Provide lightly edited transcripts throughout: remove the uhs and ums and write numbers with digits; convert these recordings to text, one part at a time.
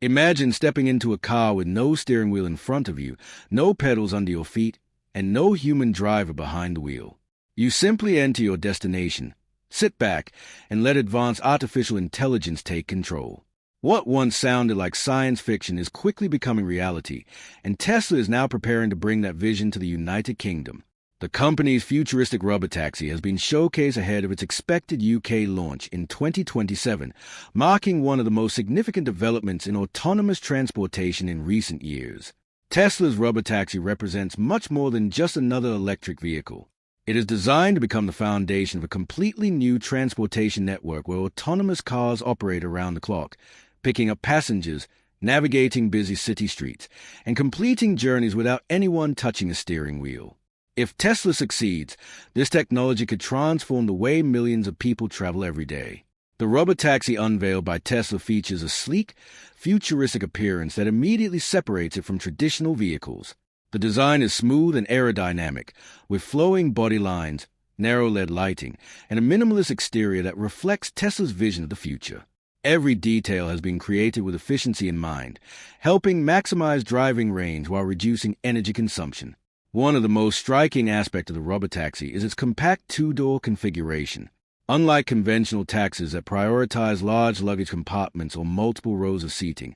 Imagine stepping into a car with no steering wheel in front of you, no pedals under your feet, and no human driver behind the wheel. You simply enter your destination, sit back, and let advanced artificial intelligence take control. What once sounded like science fiction is quickly becoming reality, and Tesla is now preparing to bring that vision to the United Kingdom. The company's futuristic Robotaxi has been showcased ahead of its expected UK launch in 2027, marking one of the most significant developments in autonomous transportation in recent years. Tesla's Robotaxi represents much more than just another electric vehicle. It is designed to become the foundation of a completely new transportation network where autonomous cars operate around the clock, picking up passengers, navigating busy city streets, and completing journeys without anyone touching a steering wheel. If Tesla succeeds, this technology could transform the way millions of people travel every day. The Robotaxi unveiled by Tesla features a sleek, futuristic appearance that immediately separates it from traditional vehicles. The design is smooth and aerodynamic, with flowing body lines, narrow LED lighting, and a minimalist exterior that reflects Tesla's vision of the future. Every detail has been created with efficiency in mind, helping maximize driving range while reducing energy consumption. One of the most striking aspects of the Robotaxi is its compact two-door configuration. Unlike conventional taxis that prioritize large luggage compartments or multiple rows of seating,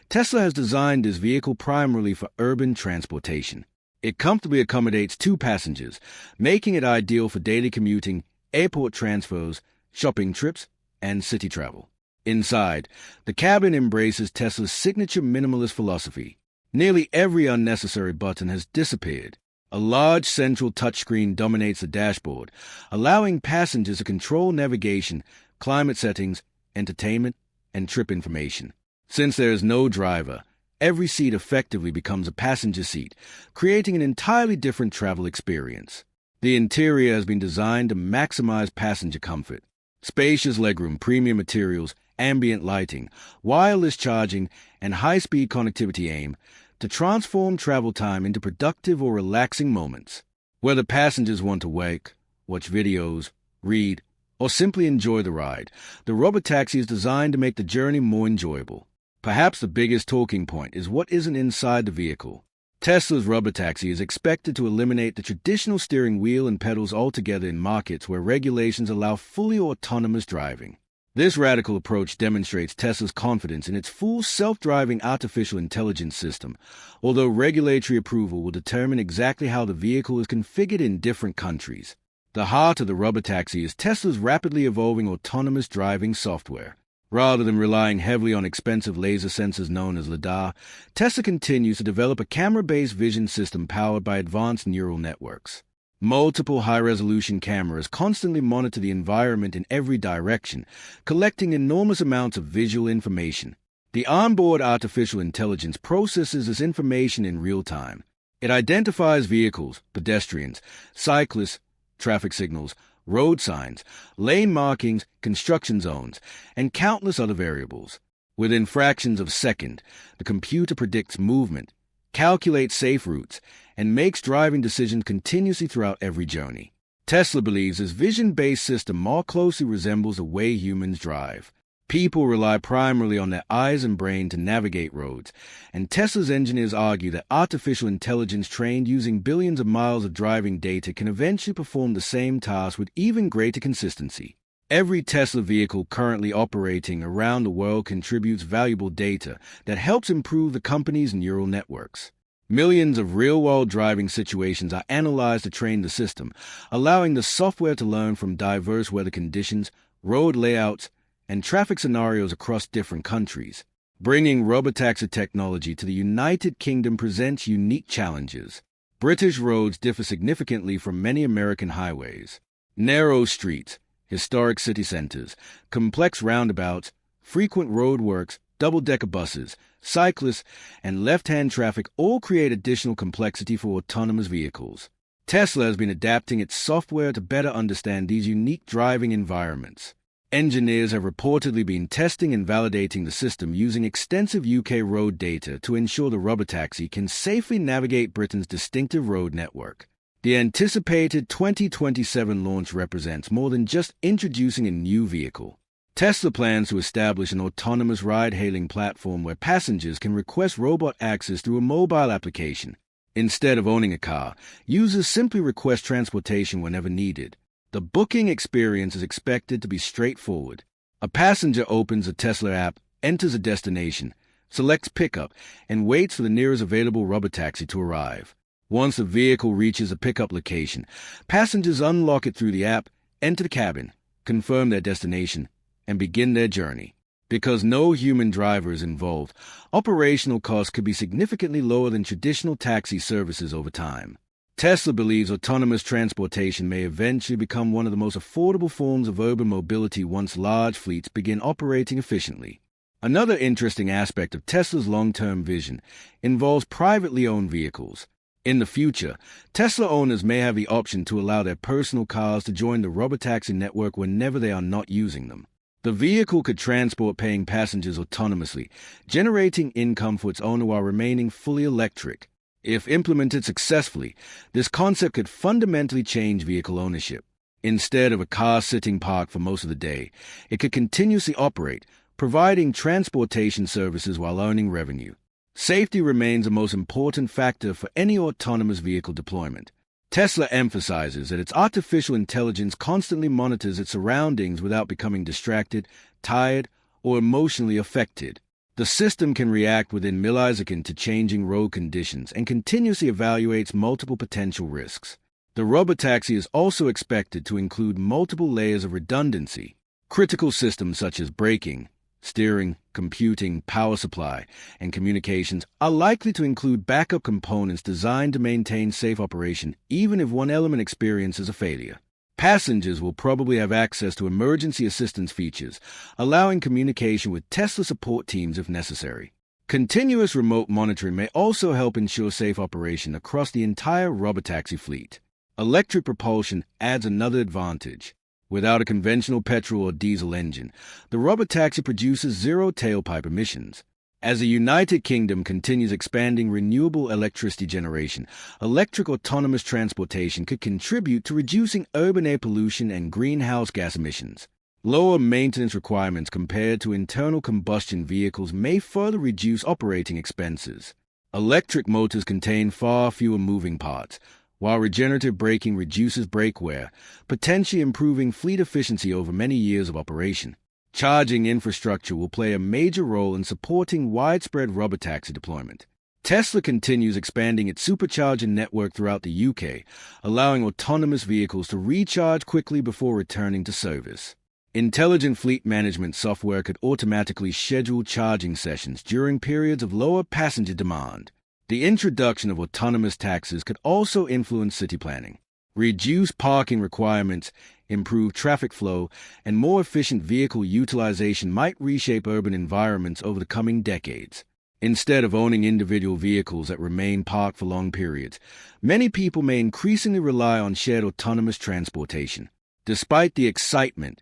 Tesla has designed this vehicle primarily for urban transportation. It comfortably accommodates 2 passengers, making it ideal for daily commuting, airport transfers, shopping trips, and city travel. Inside, the cabin embraces Tesla's signature minimalist philosophy. Nearly every unnecessary button has disappeared. A large central touchscreen dominates the dashboard, allowing passengers to control navigation, climate settings, entertainment, and trip information. Since there is no driver, every seat effectively becomes a passenger seat, creating an entirely different travel experience. The interior has been designed to maximize passenger comfort. Spacious legroom, premium materials, ambient lighting, wireless charging, and high-speed connectivity aim to transform travel time into productive or relaxing moments. Whether passengers want to wake, watch videos, read, or simply enjoy the ride, the Robotaxi is designed to make the journey more enjoyable. Perhaps the biggest talking point is what isn't inside the vehicle. Tesla's Robotaxi is expected to eliminate the traditional steering wheel and pedals altogether in markets where regulations allow fully autonomous driving. This radical approach demonstrates Tesla's confidence in its full self-driving artificial intelligence system, although regulatory approval will determine exactly how the vehicle is configured in different countries. The heart of the Robotaxi is Tesla's rapidly evolving autonomous driving software. Rather than relying heavily on expensive laser sensors known as LiDAR, Tesla continues to develop a camera-based vision system powered by advanced neural networks. Multiple high-resolution cameras constantly monitor the environment in every direction, collecting enormous amounts of visual information. The onboard artificial intelligence processes this information in real time. It identifies vehicles, pedestrians, cyclists, traffic signals, road signs, lane markings, construction zones, and countless other variables. Within fractions of a second, the computer predicts movement, calculates safe routes, and makes driving decisions continuously throughout every journey. Tesla believes this vision-based system more closely resembles the way humans drive. People rely primarily on their eyes and brain to navigate roads, and Tesla's engineers argue that artificial intelligence trained using billions of miles of driving data can eventually perform the same task with even greater consistency. Every Tesla vehicle currently operating around the world contributes valuable data that helps improve the company's neural networks. Millions of real-world driving situations are analyzed to train the system, allowing the software to learn from diverse weather conditions, road layouts, and traffic scenarios across different countries. Bringing Robotaxi technology to the United Kingdom presents unique challenges. British roads differ significantly from many American highways. Narrow streets, historic city centers, complex roundabouts, frequent roadworks, double-decker buses, cyclists, and left-hand traffic all create additional complexity for autonomous vehicles. Tesla has been adapting its software to better understand these unique driving environments. Engineers have reportedly been testing and validating the system using extensive UK road data to ensure the Robotaxi can safely navigate Britain's distinctive road network. The anticipated 2027 launch represents more than just introducing a new vehicle. Tesla plans to establish an autonomous ride-hailing platform where passengers can request robot access through a mobile application. Instead of owning a car, users simply request transportation whenever needed. The booking experience is expected to be straightforward. A passenger opens a Tesla app, enters a destination, selects pickup, and waits for the nearest available Robotaxi to arrive. Once the vehicle reaches a pickup location, passengers unlock it through the app, enter the cabin, confirm their destination, and begin their journey. Because no human driver is involved, operational costs could be significantly lower than traditional taxi services over time. Tesla believes autonomous transportation may eventually become one of the most affordable forms of urban mobility once large fleets begin operating efficiently. Another interesting aspect of Tesla's long-term vision involves privately owned vehicles. In the future, Tesla owners may have the option to allow their personal cars to join the Robotaxi network whenever they are not using them. The vehicle could transport paying passengers autonomously, generating income for its owner while remaining fully electric. If implemented successfully, this concept could fundamentally change vehicle ownership. Instead of a car sitting parked for most of the day, it could continuously operate, providing transportation services while earning revenue. Safety remains the most important factor for any autonomous vehicle deployment. Tesla emphasizes that its artificial intelligence constantly monitors its surroundings without becoming distracted, tired, or emotionally affected. The system can react within milliseconds to changing road conditions and continuously evaluates multiple potential risks. The Robotaxi is also expected to include multiple layers of redundancy. Critical systems such as braking, steering, computing, power supply, and communications are likely to include backup components designed to maintain safe operation even if one element experiences a failure. Passengers will probably have access to emergency assistance features, allowing communication with Tesla support teams if necessary. Continuous remote monitoring may also help ensure safe operation across the entire Robotaxi fleet. Electric propulsion adds another advantage. Without a conventional petrol or diesel engine, the Robotaxi produces zero tailpipe emissions. As the United Kingdom continues expanding renewable electricity generation, electric autonomous transportation could contribute to reducing urban air pollution and greenhouse gas emissions. Lower maintenance requirements compared to internal combustion vehicles may further reduce operating expenses. Electric motors contain far fewer moving parts, while regenerative braking reduces brake wear, potentially improving fleet efficiency over many years of operation. Charging infrastructure will play a major role in supporting widespread Robotaxi deployment. Tesla continues expanding its supercharger network throughout the UK, allowing autonomous vehicles to recharge quickly before returning to service. Intelligent fleet management software could automatically schedule charging sessions during periods of lower passenger demand. The introduction of autonomous taxis could also influence city planning. Reduce parking requirements, improve traffic flow, and more efficient vehicle utilization might reshape urban environments over the coming decades. Instead of owning individual vehicles that remain parked for long periods, many people may increasingly rely on shared autonomous transportation. Despite the excitement,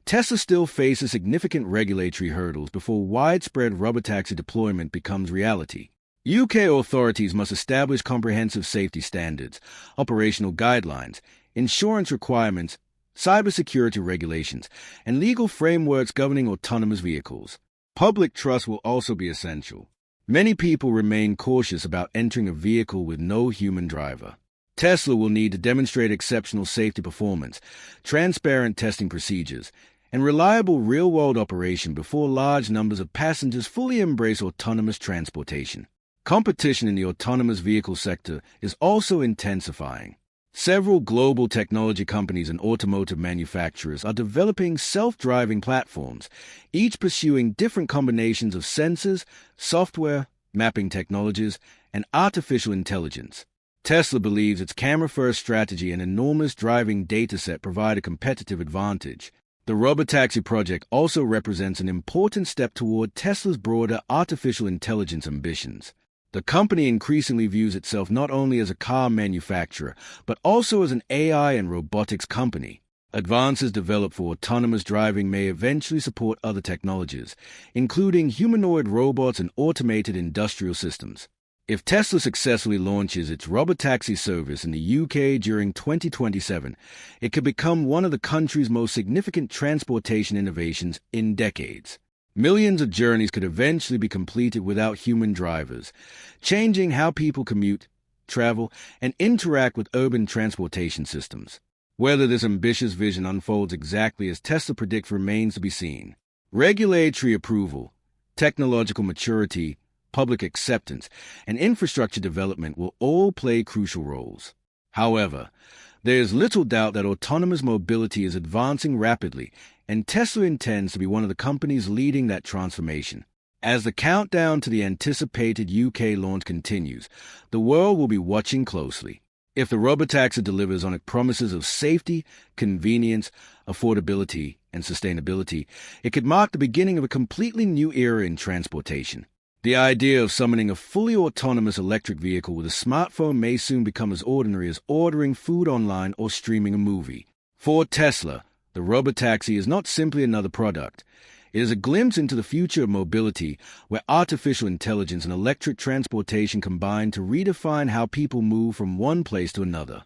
Tesla still faces significant regulatory hurdles before widespread Robotaxi deployment becomes reality. UK authorities must establish comprehensive safety standards, operational guidelines, insurance requirements, cybersecurity regulations, and legal frameworks governing autonomous vehicles. Public trust will also be essential. Many people remain cautious about entering a vehicle with no human driver. Tesla will need to demonstrate exceptional safety performance, transparent testing procedures, and reliable real-world operation before large numbers of passengers fully embrace autonomous transportation. Competition in the autonomous vehicle sector is also intensifying. Several global technology companies and automotive manufacturers are developing self-driving platforms, each pursuing different combinations of sensors, software, mapping technologies, and artificial intelligence. Tesla believes its camera-first strategy and enormous driving dataset provide a competitive advantage. The Robotaxi project also represents an important step toward Tesla's broader artificial intelligence ambitions. The company increasingly views itself not only as a car manufacturer, but also as an AI and robotics company. Advances developed for autonomous driving may eventually support other technologies, including humanoid robots and automated industrial systems. If Tesla successfully launches its Robotaxi service in the UK during 2027, it could become one of the country's most significant transportation innovations in decades. Millions of journeys could eventually be completed without human drivers, changing how people commute, travel, and interact with urban transportation systems. Whether this ambitious vision unfolds exactly as Tesla predicts remains to be seen. Regulatory approval, technological maturity, public acceptance, and infrastructure development will all play crucial roles. However, there is little doubt that autonomous mobility is advancing rapidly, and Tesla intends to be one of the companies leading that transformation. As the countdown to the anticipated UK launch continues, the world will be watching closely. If the Robotaxi delivers on its promises of safety, convenience, affordability, and sustainability, it could mark the beginning of a completely new era in transportation. The idea of summoning a fully autonomous electric vehicle with a smartphone may soon become as ordinary as ordering food online or streaming a movie. For Tesla, the Robotaxi is not simply another product. It is a glimpse into the future of mobility, where artificial intelligence and electric transportation combine to redefine how people move from one place to another.